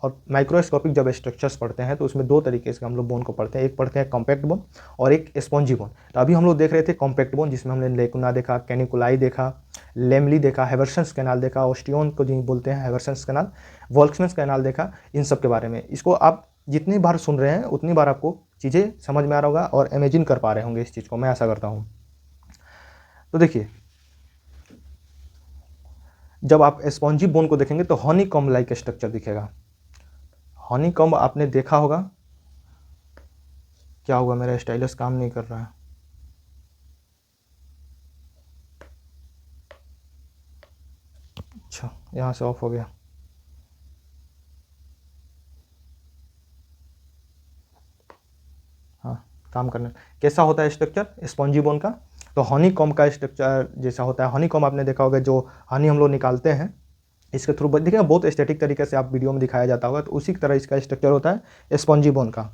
और माइक्रोस्कोपिक जब स्ट्रक्चर्स पढ़ते हैं तो उसमें दो तरीके से हम लोग बोन को पढ़ते हैं, एक पढ़ते हैं कॉम्पैक्ट बोन और एक स्पॉन्जी बोन। तो अभी हम लोग देख रहे थे कॉम्पैक्ट बोन, जिसमें हमने लेकुना देखा, कैनिकुलाई देखा, लेमली देखा, हेवर्सन्स कैनाल देखा, ओस्टियोन को जो बोलते हैं हेवर्सन्स कैनाल, वोल्क्समैन कैनाल देखा, इन सब के बारे में। इसको आप जितनी बार सुन रहे हैं उतनी बार आपको चीज़ें समझ में आ रहा होगा और इमेजिन कर पा रहे होंगे इस चीज़ को, मैं ऐसा करता हूँ। तो देखिए, जब आप स्पॉन्जी बोन को देखेंगे तो हनी कॉम्ब लाइक स्ट्रक्चर दिखेगा। हनी कॉम्ब आपने देखा होगा। क्या हुआ, मेरा स्टाइलस काम नहीं कर रहा है। अच्छा, यहाँ से ऑफ हो गया। हाँ, काम करना। कैसा होता है स्ट्रक्चर स्पॉन्जी बोन का? तो हनी कॉम्ब का स्ट्रक्चर जैसा होता है। हनी कॉम्ब आपने देखा होगा, जो हनी हम लोग निकालते हैं इसके थ्रू, देखिए बहुत एस्थेटिक तरीके से आप वीडियो में दिखाया जाता होगा, तो उसी की तरह इसका स्ट्रक्चर होता है स्पॉन्जी बोन का।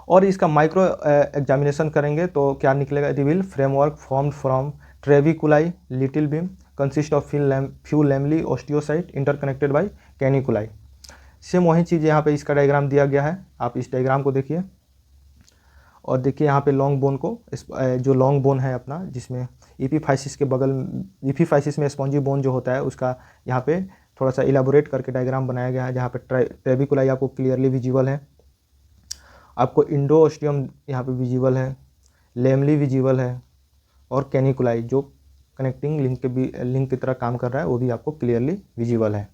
और इसका माइक्रो एग्जामिनेशन करेंगे तो क्या निकलेगा? Reveal framework form from trabeculae little beam consist of few lamellae osteocyte interconnected by canaliculi. Same वही चीज़ यहाँ पे इसका डायग्राम दिया गया है, आप इस डायग्राम को देखिए और देखिए यहाँ पे लॉन्ग बोन को, जो लॉन्ग बोन है अपना, जिसमें एपीफाइसिस के बगल, एपीफाइसिस में स्पॉन्जी बोन जो होता है उसका यहाँ पे थोड़ा सा इलाबोरेट करके डायग्राम बनाया गया है, जहाँ पे ट्रेविकुलाई आपको क्लियरली विजिबल है, आपको इंडोओस्टियम यहाँ पे विजिबल है, लेमली विजिबल है और कैनिकुलाई जो कनेक्टिंग लिंक की तरह काम कर रहा है वो भी आपको क्लियरली विजिबल है।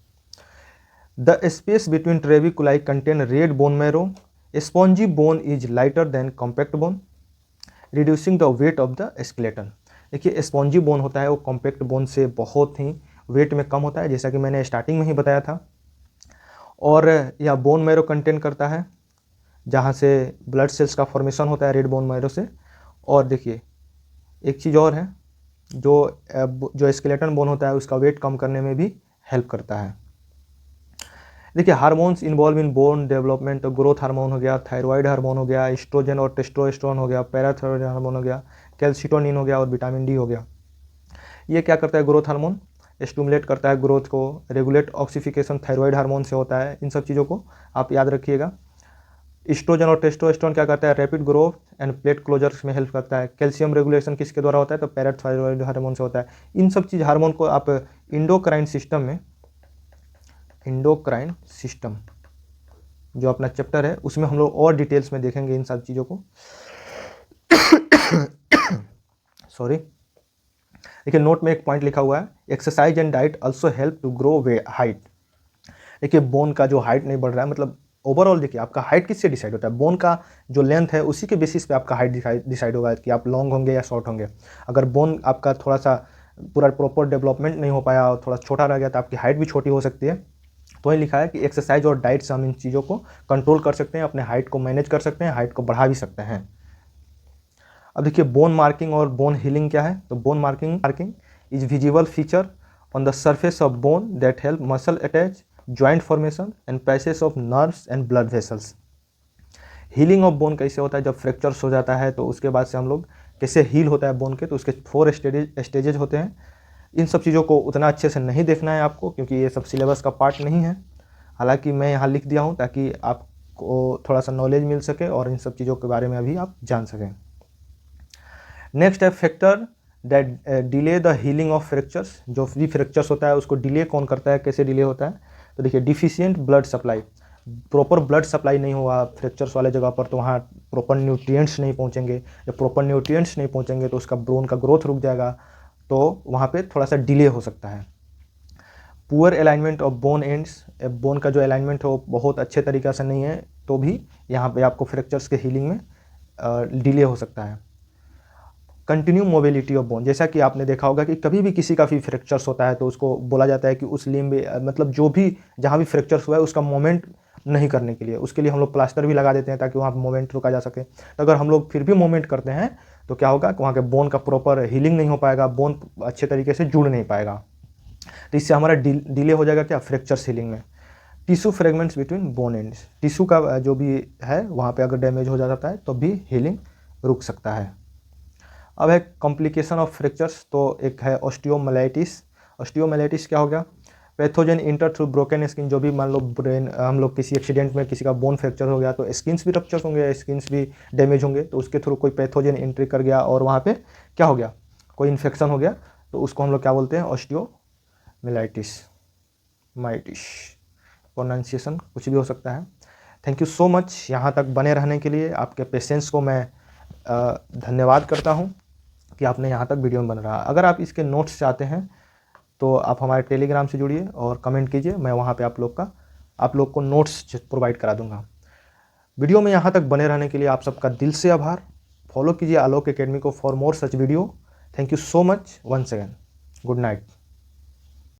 The space between trabeculae contain red bone marrow. Spongy bone is lighter than compact bone reducing the weight of the skeleton. देखिए, स्पॉन्जी बोन होता है वो कॉम्पैक्ट बोन से बहुत ही वेट में कम होता है, जैसा कि मैंने स्टार्टिंग में ही बताया था। और यह बोन मैरो कंटेन करता है, जहाँ से ब्लड सेल्स का फॉर्मेशन होता है रेड बोन मैरो से। और देखिए एक चीज़ और है, जो स्केलेटन बोन होता है उसका वेट कम करने में भी हेल्प करता है। देखिए, hormones involve in bone development, तो ग्रोथ हार्मोन हो गया, थायराइड हार्मोन हो गया, एस्ट्रोजन और टेस्टोस्टेरोन हो गया, पैराथायराइड हार्मोन हो गया, कैल्सिटोनिन हो गया और विटामिन डी हो गया। ये क्या करता है? ग्रोथ हार्मोन स्टिमुलेट करता है ग्रोथ को, रेगुलेट ऑक्सीफिकेशन थायराइड हार्मोन से होता है। इन सब चीज़ों को आप याद रखिएगा। एस्ट्रोजन और टेस्टोस्टेरोन क्या करता है? Rapid growth end plate closures में हेल्प करता है। कैल्शियम रेगुलेशन किसके द्वारा होता है? तो पैराथायराइड हार्मोन से होता है। इन सब चीज़ हार्मोन को आप इंडोक्राइन सिस्टम जो अपना चैप्टर है उसमें हम लोग और डिटेल्स में देखेंगे इन सब चीज़ों को। सॉरी। देखिए, नोट में एक पॉइंट लिखा हुआ है, exercise and diet also help to grow height. देखिए, बोन का जो हाइट नहीं बढ़ रहा है, मतलब ओवरऑल देखिए आपका हाइट किससे डिसाइड होता है? बोन का जो लेंथ है उसी के बेसिस पे आपका हाइट डिसाइड होगा कि आप लॉन्ग होंगे या शॉर्ट होंगे। अगर बोन आपका थोड़ा सा पूरा प्रॉपर डेवलपमेंट नहीं हो पाया और थोड़ा छोटा रह गया तो आपकी हाइट भी छोटी हो सकती है। तो वही लिखा है कि एक्सरसाइज और डाइट से हम इन चीज़ों को कंट्रोल कर सकते हैं, अपने हाइट को मैनेज कर सकते हैं, हाइट को बढ़ा भी सकते हैं। अब देखिए, बोन मार्किंग और बोन हीलिंग क्या है? तो bone marking is visible feature on the surface of bone that help muscle attach, joint formation and passage of nerves and blood vessels. Healing of bone कैसे होता है? जब फ्रैक्चर्स हो जाता है तो उसके बाद से हम लोग कैसे हील होता है बोन के, तो उसके 4 स्टेजेज होते हैं। इन सब चीज़ों को उतना अच्छे से नहीं देखना है आपको, क्योंकि ये सब सिलेबस का पार्ट नहीं है। हालांकि मैं यहाँ लिख दिया हूँ ताकि आपको थोड़ा सा नॉलेज मिल सके और इन सब चीज़ों के बारे में अभी आप जान सकें। नेक्स्ट है factor that delay the healing of fractures. जो भी फ्रैक्चर्स होता है उसको डिले कौन करता है, कैसे डिले होता है? तो देखिए, deficient blood supply, proper blood supply नहीं हुआ फ्रैक्चर्स वाले जगह पर तो वहाँ प्रॉपर न्यूट्रिएंट्स नहीं पहुँचेंगे। जब प्रॉपर न्यूट्रिएंट्स नहीं पहुँचेंगे तो उसका बोन का ग्रोथ रुक जाएगा, तो वहाँ पे थोड़ा सा डिले हो सकता है। Poor alignment of bone ends, bone का जो अलाइनमेंट हो बहुत अच्छे तरीक़े से नहीं है तो भी यहाँ पे आपको फ्रैक्चर्स के हीलिंग में डिले हो सकता है। कंटिन्यू मोबिलिटी ऑफ बोन, जैसा कि आपने देखा होगा कि कभी भी किसी का भी फ्रैक्चर्स होता है तो उसको बोला जाता है कि उस लिम्ब मतलब जो भी जहाँ भी फ्रैक्चर्स हुआ है उसका मोमेंट नहीं करने के लिए, उसके लिए हम लोग प्लास्टर भी लगा देते हैं ताकि वहाँ पर मोमेंट रुका जा सके। तो अगर हम लोग फिर भी मोमेंट करते हैं तो क्या होगा कि वहाँ के बोन का प्रॉपर हीलिंग नहीं हो पाएगा, बोन अच्छे तरीके से जुड़ नहीं पाएगा, तो इससे हमारा डिले हो जाएगा क्या? फ्रैक्चर्स हीलिंग में। Tissue fragments between bone ends, tissue का जो भी है वहाँ पे अगर डैमेज हो जाता है तो भी हीलिंग रुक सकता है। अब है कॉम्प्लिकेशन ऑफ फ्रैक्चर्स, तो एक है ऑस्टियोमाइलाइटिस। ऑस्टियोमाइलाइटिस क्या हो गया? Pathogen inter through broken skin, जो भी मान लो ब्रेन हम लोग किसी एक्सीडेंट में किसी का बोन फ्रैक्चर हो गया तो स्किन्स भी रप्चर होंगे, स्किन्स भी डैमेज होंगे, तो उसके थ्रू कोई पैथोजन एंट्री कर गया और वहाँ पे क्या हो गया, कोई इन्फेक्शन हो गया, तो उसको हम लोग क्या बोलते हैं, ऑस्टियोमाइलिटिस, प्रोनाउंसिएशन कुछ भी हो सकता है। थैंक यू सो मच यहाँ तक बने रहने के लिए। आपके पेशेंस को मैं धन्यवाद करता हूँ कि आपने यहाँ तक वीडियो में बन रहा। अगर आप इसके नोट्स चाहते हैं तो आप हमारे टेलीग्राम से जुड़िए और कमेंट कीजिए, मैं वहाँ पे आप लोग को नोट्स प्रोवाइड करा दूंगा। वीडियो में यहाँ तक बने रहने के लिए आप सबका दिल से आभार। फॉलो कीजिए आलोक एकेडमी को for more such video. Thank you so much once again. Good night.